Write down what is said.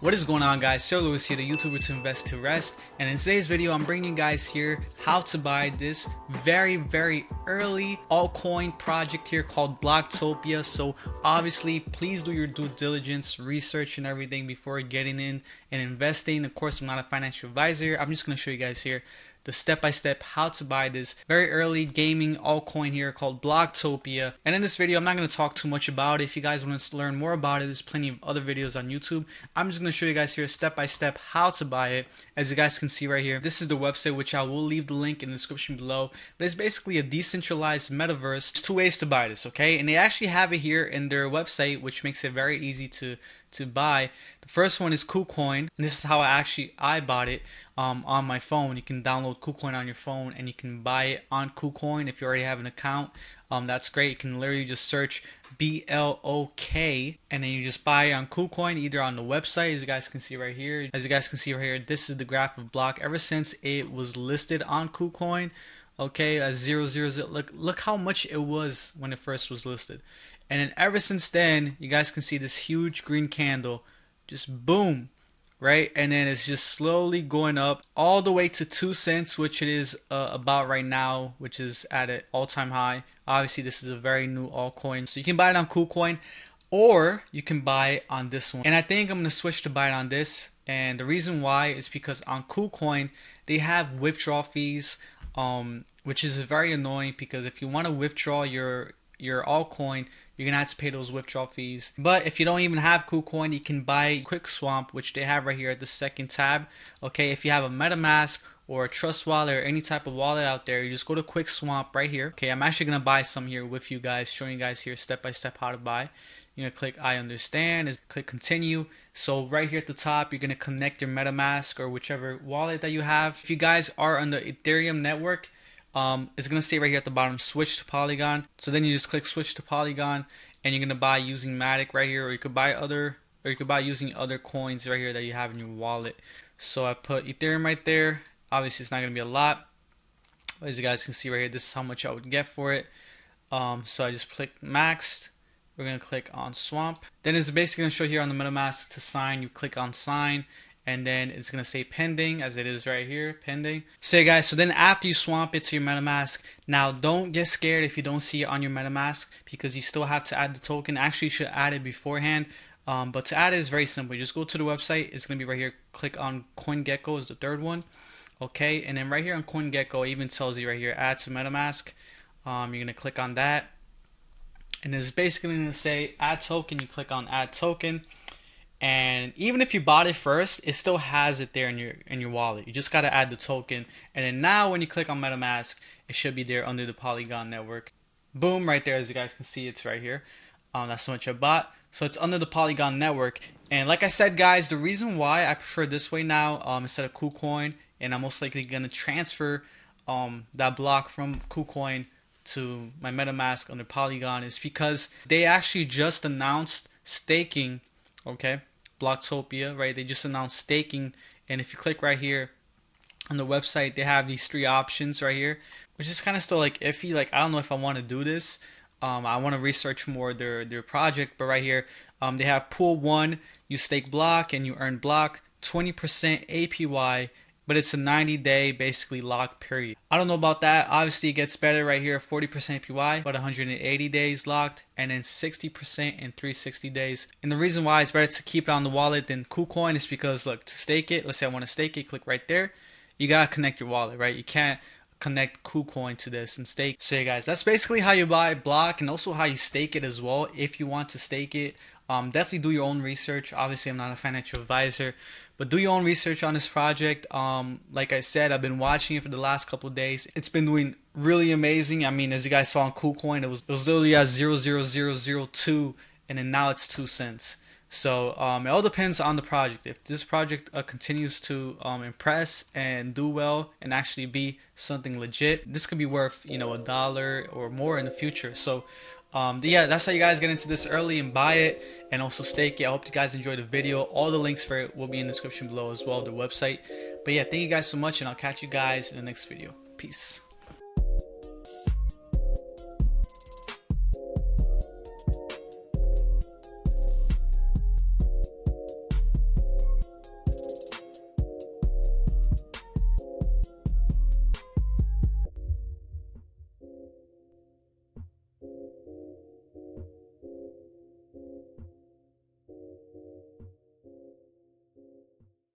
What is going on, guys? Sir Lewis here, the YouTuber to invest to rest, and in today's video I'm bringing you guys here how to buy this very early altcoin project here called Bloktopia. So obviously please do your due diligence, research and everything before getting in and investing. Of course, I'm not a financial advisor. I'm just going to show you guys here the step-by-step how to buy this very early gaming altcoin here called Bloktopia. And in this video, I'm not going to talk too much about it. If you guys want to learn more about it, there's plenty of other videos on YouTube. I'm just going to show you guys here step-by-step how to buy it. As you guys can see right here, this is the website, which I will leave the link in the description below. But it's basically a decentralized metaverse. There's two ways to buy this, okay? And they actually have it here in their website, which makes it very easy to buy. The first one is Kucoin, and this is how I bought it on my phone. You can download Kucoin on your phone and you can buy it on Kucoin if you already have an account. That's great. You can literally just search BLOK and then you just buy it on Kucoin, either on the website, as you guys can see right here. As you guys can see right here, this is the graph of BLOK ever since it was listed on Kucoin. Okay, as 000. Look how much it was when it first was listed. And then ever since then, you guys can see this huge green candle, just boom, right? And then it's just slowly going up all the way to 2 cents, which it is about right now, which is at an all-time high. Obviously, this is a very new altcoin. So you can buy it on Kucoin or you can buy it on this one. And I think I'm going to switch to buy it on this. And the reason why is because on Kucoin, they have withdrawal fees, which is very annoying because if you want to withdraw your altcoin, you're gonna have to pay those withdrawal fees. But if you don't even have Kucoin, you can buy QuickSwap, which they have right here at the second tab. Okay, if you have a MetaMask or a Trust Wallet or any type of wallet out there, you just go to QuickSwap right here. Okay, I'm actually gonna buy some here with you guys, showing you guys here step by step how to buy. You're gonna click I understand, click continue. So right here at the top, you're gonna connect your MetaMask or whichever wallet that you have. If you guys are on the Ethereum network, it's gonna say right here at the bottom, switch to Polygon. So then you just click switch to Polygon, and you're gonna buy using Matic right here, or you could buy using other coins right here that you have in your wallet. So I put Ethereum right there. Obviously, it's not gonna be a lot. As you guys can see right here, this is how much I would get for it. So I just click maxed. We're gonna click on swamp. Then it's basically gonna show here on the MetaMask to sign. You click on sign. And then it's going to say pending, as it is right here, pending. So guys, so then after you swamp it to your MetaMask, now don't get scared if you don't see it on your MetaMask, because you still have to add the token. Actually, you should add it beforehand. But to add it is very simple. You just go to the website. It's going to be right here. Click on CoinGecko is the third one. Okay, and then right here on CoinGecko, it even tells you right here, add to MetaMask. You're going to click on that. And it's basically going to say add token. You click on add token. And even if you bought it first, it still has it there in your wallet. You just got to add the token. And then now when you click on MetaMask, it should be there under the Polygon network. Boom, right there. As you guys can see, it's right here. That's how much I bought. So it's under the Polygon network. And like I said, guys, the reason why I prefer this way now instead of Kucoin, and I'm most likely going to transfer that block from Kucoin to my MetaMask under Polygon, is because they actually just announced staking, okay? Bloktopia, right? They just announced staking, and if you click right here on the website, they have these three options right here, which is kind of still like iffy. Like, I don't know if I want to do this. I want to research more their project, but right here, they have pool 1, you stake block and you earn block 20% APY, but it's a 90-day basically lock period. I don't know about that. Obviously, it gets better right here, 40% APY, but 180 days locked, and then 60% in 360 days. And the reason why it's better to keep it on the wallet than Kucoin is because, look, to stake it, let's say I want to stake it, click right there. You got to connect your wallet, right? You can't connect Kucoin to this and stake. So yeah, guys, that's basically how you buy Block, and also how you stake it as well if you want to stake it. Definitely do your own research. Obviously, I'm not a financial advisor, but do your own research on this project. Like I said, I've been watching it for the last couple of days. It's been doing really amazing. I mean, as you guys saw on Kucoin, it was literally at 0.0002, and then now it's 2 cents. So it all depends on the project. If this project continues to impress and do well and actually be something legit, this could be worth, you know, $1 or more in the future. So yeah, that's how you guys get into this early and buy it and also stake it. I hope you guys enjoyed the video. All the links for it will be in the description below as well, the website. But yeah, thank you guys so much, and I'll catch you guys in the next video. Peace.